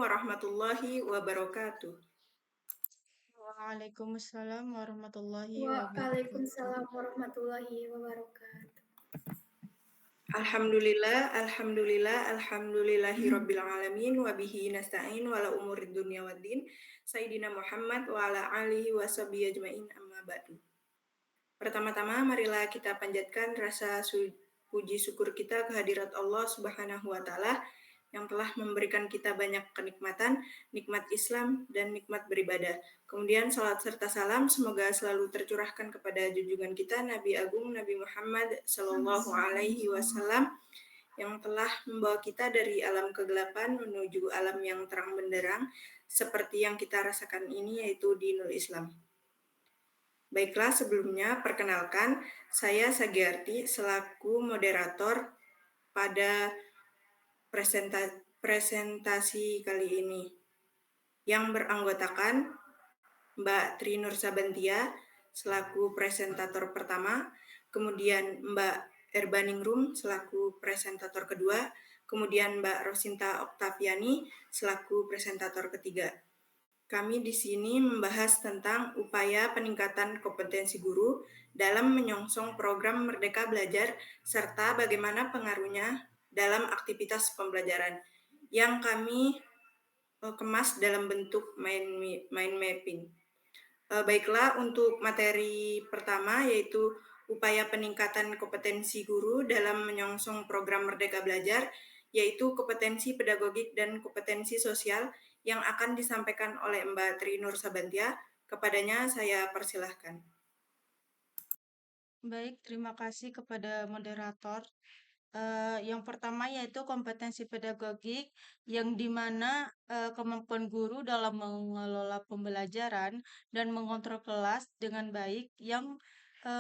warahmatullahi wabarakatuh. Waalaikumsalam warahmatullahi wabarakatuh. Waalaikumsalam warahmatullahi wabarakatuh. Alhamdulillahi rabbil alamin wa bihi nasta'in wala umurid dunya waddin. Sayyidina Muhammad wa ala alihi wa sahbihi ajmain amma ba'du. Pertama-tama marilah kita panjatkan rasa puji syukur kita kehadirat Allah Subhanahu wa taala yang telah memberikan kita banyak kenikmatan, nikmat Islam dan nikmat beribadah. Kemudian salat serta salam semoga selalu tercurahkan kepada junjungan kita Nabi Agung Nabi Muhammad sallallahu alaihi wasallam yang telah membawa kita dari alam kegelapan menuju alam yang terang benderang seperti yang kita rasakan ini yaitu dinul Islam. Baiklah, sebelumnya perkenalkan, saya Sagiarti selaku moderator pada presentasi kali ini yang beranggotakan Mbak Tri Nur Sabantia selaku presentator pertama, kemudian Mbak Erbaningrum selaku presentator kedua, kemudian Mbak Rosinta Oktaviani selaku presentator ketiga. Kami di sini membahas tentang upaya peningkatan kompetensi guru dalam menyongsong program Merdeka Belajar serta bagaimana pengaruhnya dalam aktivitas pembelajaran yang kami kemas dalam bentuk mind mapping. Baiklah, untuk materi pertama yaitu upaya peningkatan kompetensi guru dalam menyongsong program Merdeka Belajar, yaitu kompetensi pedagogik dan kompetensi sosial yang akan disampaikan oleh Mbak Tri Nur Sabantia. Kepadanya saya persilahkan. Baik, terima kasih kepada moderator. Yang pertama yaitu kompetensi pedagogik yang dimana kemampuan guru dalam mengelola pembelajaran dan mengontrol kelas dengan baik yang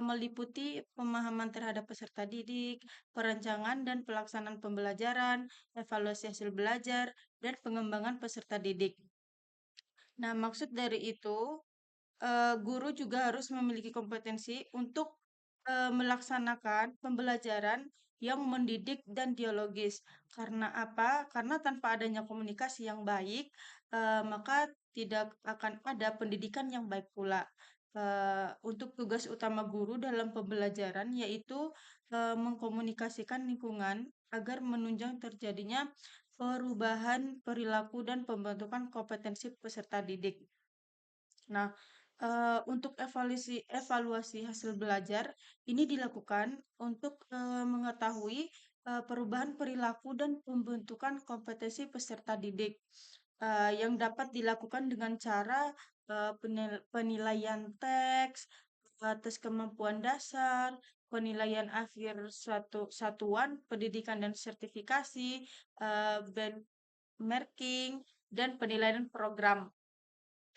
meliputi pemahaman terhadap peserta didik, perencanaan dan pelaksanaan pembelajaran, evaluasi hasil belajar, dan pengembangan peserta didik. Nah, maksud dari itu guru juga harus memiliki kompetensi untuk melaksanakan pembelajaran yang mendidik dan dialogis. Karena apa? Karena tanpa adanya komunikasi yang baik, maka tidak akan ada pendidikan yang baik pula. Untuk tugas utama guru dalam pembelajaran yaitu mengkomunikasikan lingkungan agar menunjang terjadinya perubahan perilaku dan pembentukan kompetensi peserta didik. Nah, untuk evaluasi hasil belajar ini dilakukan untuk mengetahui perubahan perilaku dan pembentukan kompetensi peserta didik yang dapat dilakukan dengan cara penilaian teks, tes kemampuan dasar, penilaian akhir suatu satuan pendidikan dan sertifikasi, benchmarking, dan penilaian program.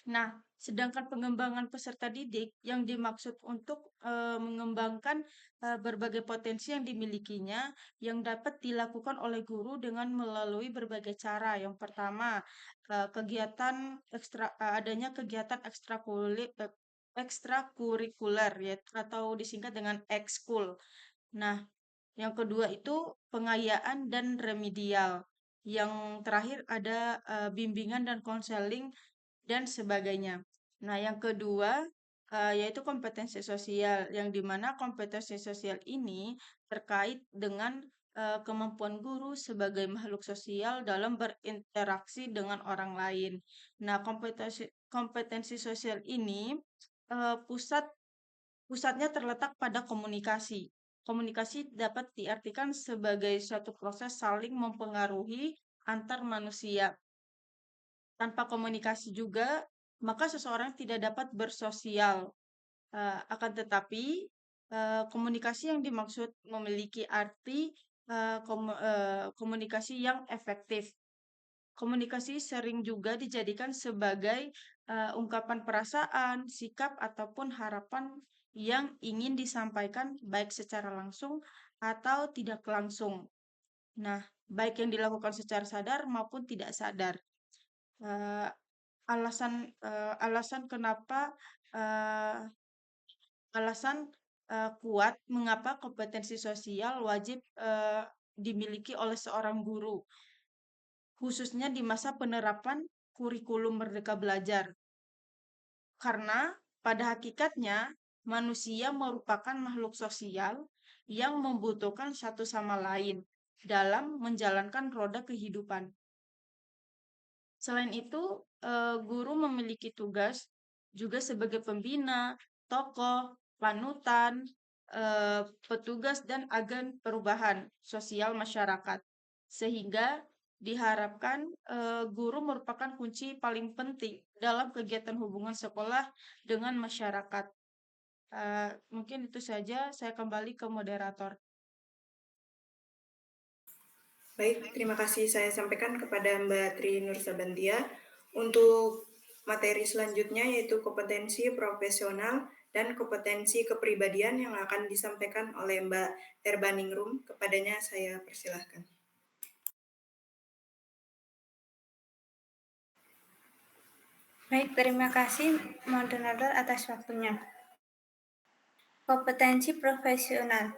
Nah, sedangkan pengembangan peserta didik yang dimaksud untuk mengembangkan berbagai potensi yang dimilikinya yang dapat dilakukan oleh guru dengan melalui berbagai cara. Yang pertama, adanya kegiatan ekstrakurikuler ya atau disingkat dengan ekskul. Nah, yang kedua itu pengayaan dan remedial. Yang terakhir ada bimbingan dan konseling dan sebagainya. Nah, yang kedua yaitu kompetensi sosial, yang dimana kompetensi sosial ini terkait dengan kemampuan guru sebagai makhluk sosial dalam berinteraksi dengan orang lain. Nah, kompetensi kompetensi sosial ini pusatnya terletak pada komunikasi. Komunikasi dapat diartikan sebagai suatu proses saling mempengaruhi antar manusia. Tanpa komunikasi juga, maka seseorang tidak dapat bersosial. Akan tetapi, komunikasi yang dimaksud memiliki arti komunikasi yang efektif. Komunikasi sering juga dijadikan sebagai ungkapan perasaan, sikap, ataupun harapan yang ingin disampaikan baik secara langsung atau tidak langsung. Nah, baik yang dilakukan secara sadar maupun tidak sadar. Eee, alasan kenapa, eee, alasan, kuat mengapa kompetensi sosial wajib, dimiliki oleh seorang guru. khususnya di masa penerapan kurikulum Merdeka Belajar. Karena pada hakikatnya manusia merupakan makhluk sosial yang membutuhkan satu sama lain dalam menjalankan roda kehidupan. Selain itu, guru memiliki tugas juga sebagai pembina, tokoh, panutan, petugas dan agen perubahan sosial masyarakat. Sehingga diharapkan guru merupakan kunci paling penting dalam kegiatan hubungan sekolah dengan masyarakat. Mungkin itu saja, saya kembali ke moderator. Baik, terima kasih saya sampaikan kepada Mbak Tri Nur Sabantia. Untuk materi selanjutnya yaitu kompetensi profesional dan kompetensi kepribadian yang akan disampaikan oleh Mbak Erbaningrum. Kepadanya saya persilahkan. Baik, terima kasih moderator atas waktunya. Kompetensi profesional.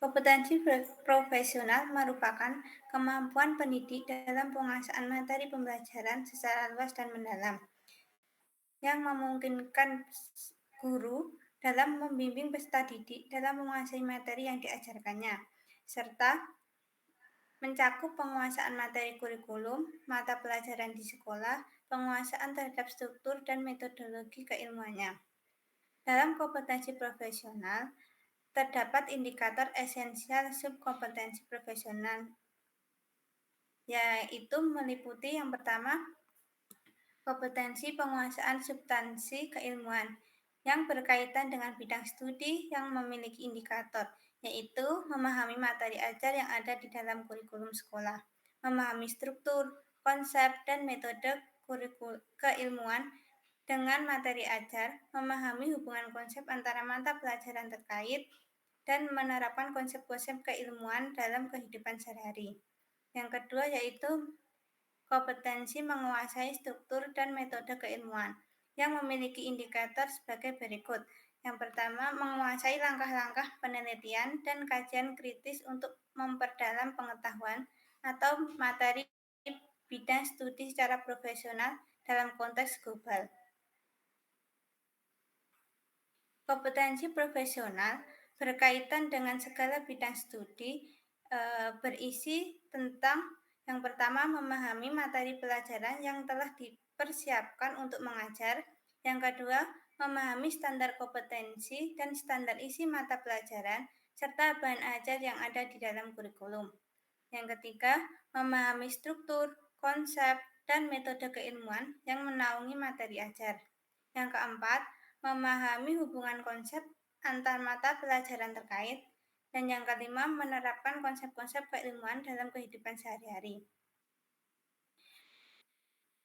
Kompetensi profesional merupakan kemampuan pendidik dalam penguasaan materi pembelajaran secara luas dan mendalam, yang memungkinkan guru dalam membimbing peserta didik dalam menguasai materi yang diajarkannya, serta mencakup penguasaan materi kurikulum, mata pelajaran di sekolah, penguasaan terhadap struktur dan metodologi keilmuannya. Dalam kompetensi profesional, terdapat indikator esensial subkompetensi profesional, yaitu meliputi yang pertama, kompetensi penguasaan substansi keilmuan yang berkaitan dengan bidang studi yang memiliki indikator, yaitu memahami materi ajar yang ada di dalam kurikulum sekolah, memahami struktur, konsep, dan metode keilmuan dengan materi ajar, memahami hubungan konsep antara mata pelajaran terkait, dan menerapkan konsep-konsep keilmuan dalam kehidupan sehari-hari. Yang kedua yaitu kompetensi menguasai struktur dan metode keilmuan yang memiliki indikator sebagai berikut. Yang pertama, menguasai langkah-langkah penelitian dan kajian kritis untuk memperdalam pengetahuan atau materi bidang studi secara profesional dalam konteks global. Kompetensi profesional berkaitan dengan segala bidang studi, berisi tentang yang pertama, memahami materi pelajaran yang telah dipersiapkan untuk mengajar. Yang kedua, memahami standar kompetensi dan standar isi mata pelajaran serta bahan ajar yang ada di dalam kurikulum. Yang ketiga, memahami struktur, konsep, dan metode keilmuan yang menaungi materi ajar. Yang keempat, memahami hubungan konsep antar mata pelajaran terkait. Dan yang kelima, menerapkan konsep-konsep keilmuan dalam kehidupan sehari-hari.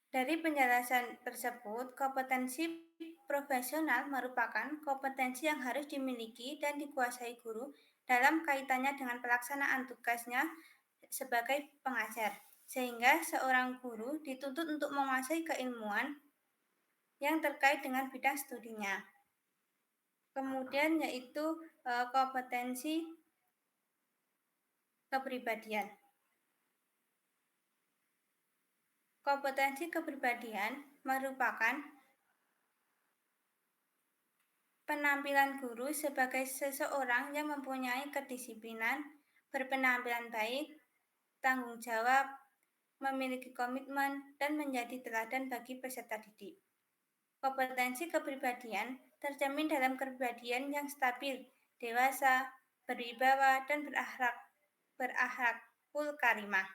Dari penjelasan tersebut, kompetensi profesional merupakan kompetensi yang harus dimiliki dan dikuasai guru dalam kaitannya dengan pelaksanaan tugasnya sebagai pengajar, sehingga seorang guru dituntut untuk menguasai keilmuan yang terkait dengan bidang studinya. Kemudian yaitu kompetensi kepribadian. Kompetensi kepribadian merupakan penampilan guru sebagai seseorang yang mempunyai kedisiplinan, berpenampilan baik, tanggung jawab, memiliki komitmen, dan menjadi teladan bagi peserta didik. Kompetensi kepribadian tercermin dalam kepribadian yang stabil, dewasa, berwibawa, dan berakhlakul karimah.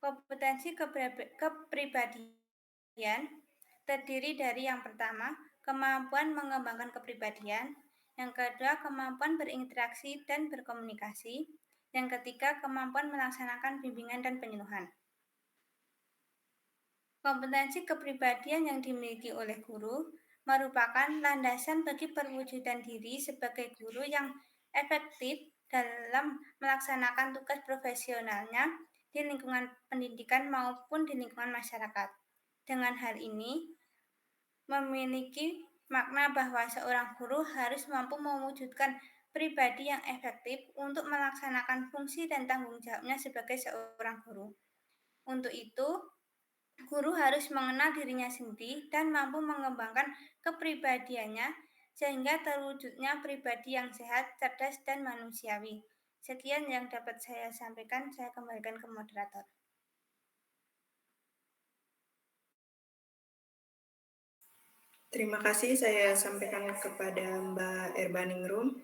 Kompetensi kepribadian terdiri dari yang pertama, kemampuan mengembangkan kepribadian, yang kedua, kemampuan berinteraksi dan berkomunikasi, yang ketiga, kemampuan melaksanakan bimbingan dan penyuluhan. Kompetensi kepribadian yang dimiliki oleh guru merupakan landasan bagi perwujudan diri sebagai guru yang efektif dalam melaksanakan tugas profesionalnya di lingkungan pendidikan maupun di lingkungan masyarakat. Dengan hal ini, memiliki makna bahwa seorang guru harus mampu mewujudkan pribadi yang efektif untuk melaksanakan fungsi dan tanggung jawabnya sebagai seorang guru. Untuk itu, guru harus mengenal dirinya sendiri dan mampu mengembangkan kepribadiannya sehingga terwujudnya pribadi yang sehat, cerdas, dan manusiawi. Sekian yang dapat saya sampaikan, saya kembalikan ke moderator. Terima kasih saya sampaikan kepada Mbak Erbaningrum.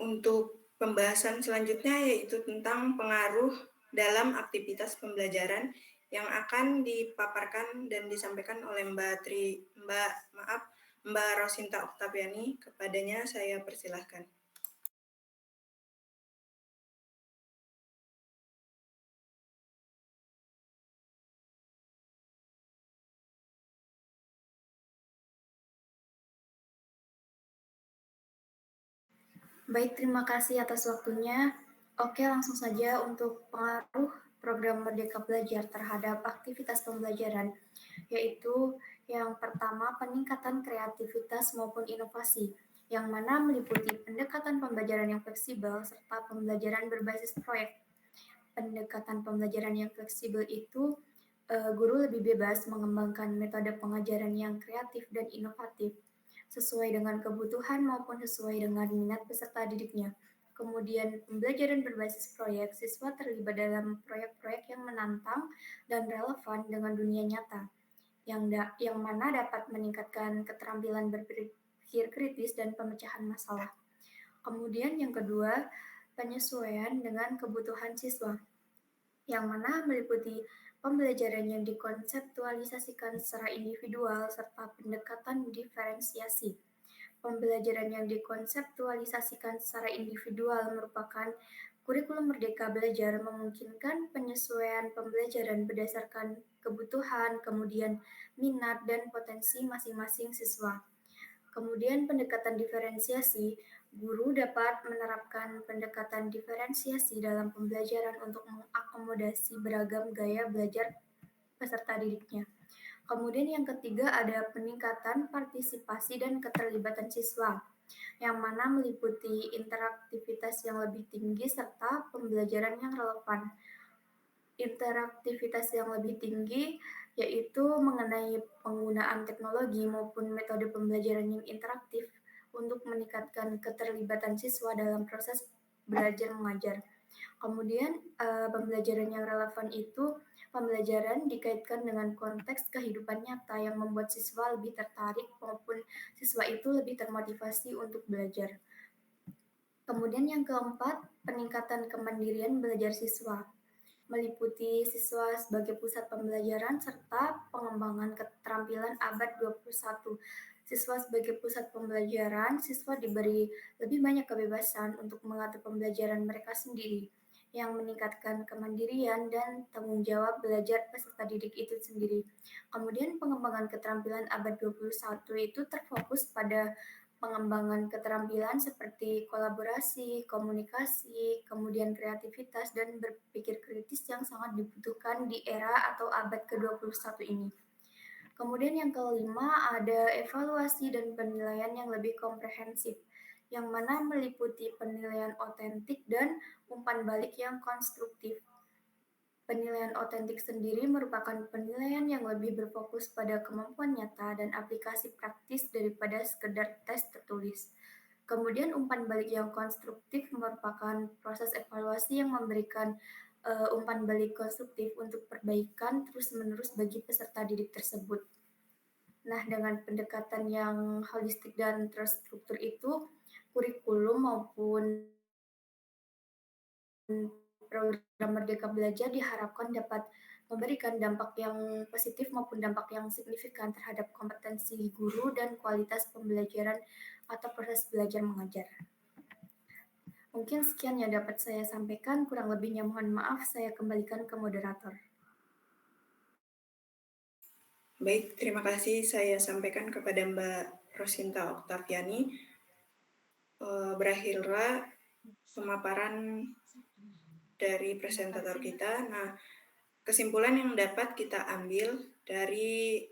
Untuk pembahasan selanjutnya yaitu tentang pengaruh dalam aktivitas pembelajaran yang akan dipaparkan dan disampaikan oleh Mbak Rosinta Oktaviani. Kepadanya saya persilahkan. Baik, terima kasih atas waktunya. Oke, langsung saja untuk pengaruh program Merdeka Belajar terhadap aktivitas pembelajaran, yaitu yang pertama peningkatan kreativitas maupun inovasi, yang mana meliputi pendekatan pembelajaran yang fleksibel serta pembelajaran berbasis proyek. Pendekatan pembelajaran yang fleksibel itu guru lebih bebas mengembangkan metode pengajaran yang kreatif dan inovatif sesuai dengan kebutuhan maupun sesuai dengan minat peserta didiknya. Kemudian pembelajaran berbasis proyek, siswa terlibat dalam proyek-proyek yang menantang dan relevan dengan dunia nyata, yang mana dapat meningkatkan keterampilan berpikir kritis dan pemecahan masalah. Kemudian yang kedua, penyesuaian dengan kebutuhan siswa, yang mana meliputi pembelajaran yang dikonseptualisasikan secara individual serta pendekatan diferensiasi. Pembelajaran yang dikonseptualisasikan secara individual merupakan kurikulum Merdeka Belajar memungkinkan penyesuaian pembelajaran berdasarkan kebutuhan, kemudian minat dan potensi masing-masing siswa. Kemudian pendekatan diferensiasi, guru dapat menerapkan pendekatan diferensiasi dalam pembelajaran untuk mengakomodasi beragam gaya belajar peserta didiknya. Kemudian yang ketiga ada peningkatan partisipasi dan keterlibatan siswa, yang mana meliputi interaktivitas yang lebih tinggi serta pembelajaran yang relevan. Interaktivitas yang lebih tinggi yaitu mengenai penggunaan teknologi maupun metode pembelajaran yang interaktif untuk meningkatkan keterlibatan siswa dalam proses belajar mengajar. Kemudian pembelajaran yang relevan itu pembelajaran dikaitkan dengan konteks kehidupan nyata yang membuat siswa lebih tertarik maupun siswa itu lebih termotivasi untuk belajar. Kemudian yang keempat, peningkatan kemandirian belajar siswa, meliputi siswa sebagai pusat pembelajaran serta pengembangan keterampilan abad 21. Siswa sebagai pusat pembelajaran, siswa diberi lebih banyak kebebasan untuk mengatur pembelajaran mereka sendiri, yang meningkatkan kemandirian dan tanggung jawab belajar peserta didik itu sendiri. Kemudian pengembangan keterampilan abad 21 itu terfokus pada pengembangan keterampilan seperti kolaborasi, komunikasi, kemudian kreativitas, dan berpikir kritis yang sangat dibutuhkan di era atau abad ke-21 ini. Kemudian yang kelima ada evaluasi dan penilaian yang lebih komprehensif, yang mana meliputi penilaian otentik dan umpan balik yang konstruktif. Penilaian otentik sendiri merupakan penilaian yang lebih berfokus pada kemampuan nyata dan aplikasi praktis daripada sekedar tes tertulis. Kemudian umpan balik yang konstruktif merupakan proses evaluasi yang memberikan umpan balik konstruktif untuk perbaikan terus-menerus bagi peserta didik tersebut. Nah, dengan pendekatan yang holistik dan terstruktur itu, kurikulum maupun program Merdeka Belajar diharapkan dapat memberikan dampak yang positif maupun dampak yang signifikan terhadap kompetensi guru dan kualitas pembelajaran atau proses belajar mengajar. Mungkin sekian yang dapat saya sampaikan, kurang lebihnya mohon maaf, saya kembalikan ke moderator. Baik, terima kasih saya sampaikan kepada Mbak Rosinta Oktaviani. Berakhirlah pemaparan dari presentator kita. Nah, kesimpulan yang dapat kita ambil dari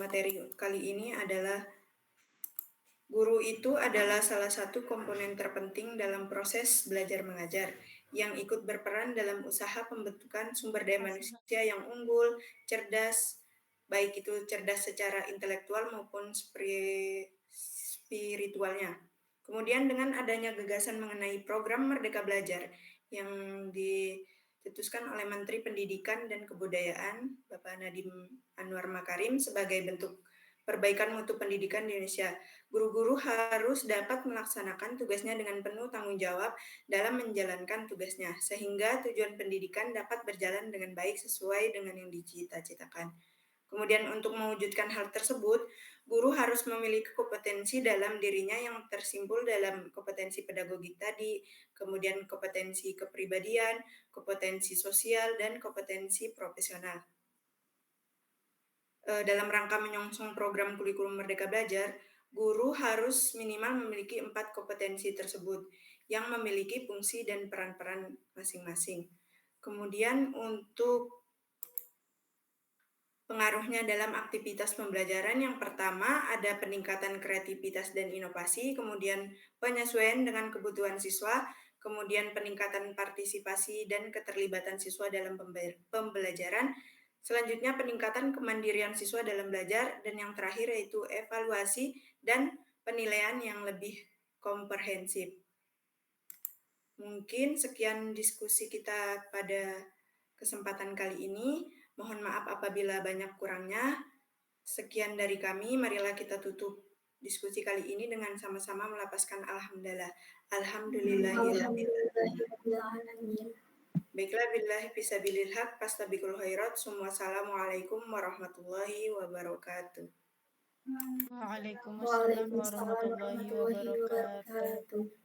materi kali ini adalah Guru itu adalah salah satu komponen terpenting dalam proses belajar mengajar yang ikut berperan dalam usaha pembentukan sumber daya manusia yang unggul, cerdas, baik itu cerdas secara intelektual maupun spiritualnya. Kemudian dengan adanya gagasan mengenai program Merdeka Belajar yang dicetuskan oleh Menteri Pendidikan dan Kebudayaan Bapak Nadiem Anwar Makarim sebagai bentuk perbaikan mutu pendidikan di Indonesia. Guru-guru harus dapat melaksanakan tugasnya dengan penuh tanggung jawab dalam menjalankan tugasnya, sehingga tujuan pendidikan dapat berjalan dengan baik sesuai dengan yang dicita-citakan. Kemudian untuk mewujudkan hal tersebut, guru harus memiliki kompetensi dalam dirinya yang tersimpul dalam kompetensi pedagogik tadi, kemudian kompetensi kepribadian, kompetensi sosial, dan kompetensi profesional. Dalam rangka menyongsong program kurikulum Merdeka Belajar, guru harus minimal memiliki 4 kompetensi tersebut yang memiliki fungsi dan peran-peran masing-masing. Kemudian untuk pengaruhnya dalam aktivitas pembelajaran, yang pertama ada peningkatan kreativitas dan inovasi, kemudian penyesuaian dengan kebutuhan siswa, kemudian peningkatan partisipasi dan keterlibatan siswa dalam pembelajaran, selanjutnya peningkatan kemandirian siswa dalam belajar, dan yang terakhir yaitu evaluasi dan penilaian yang lebih komprehensif. Mungkin sekian diskusi kita pada kesempatan kali ini. Mohon maaf apabila banyak kurangnya. Sekian dari kami, marilah kita tutup diskusi kali ini dengan sama-sama melapaskan alhamdulillah. Alhamdulillahirrahmanirrahim. Baiklah, billahi fisabilil haq, fastabiqul khairat. Wassalamualaikum warahmatullahi wabarakatuh. Waalaikumsalam warahmatullahi wabarakatuh.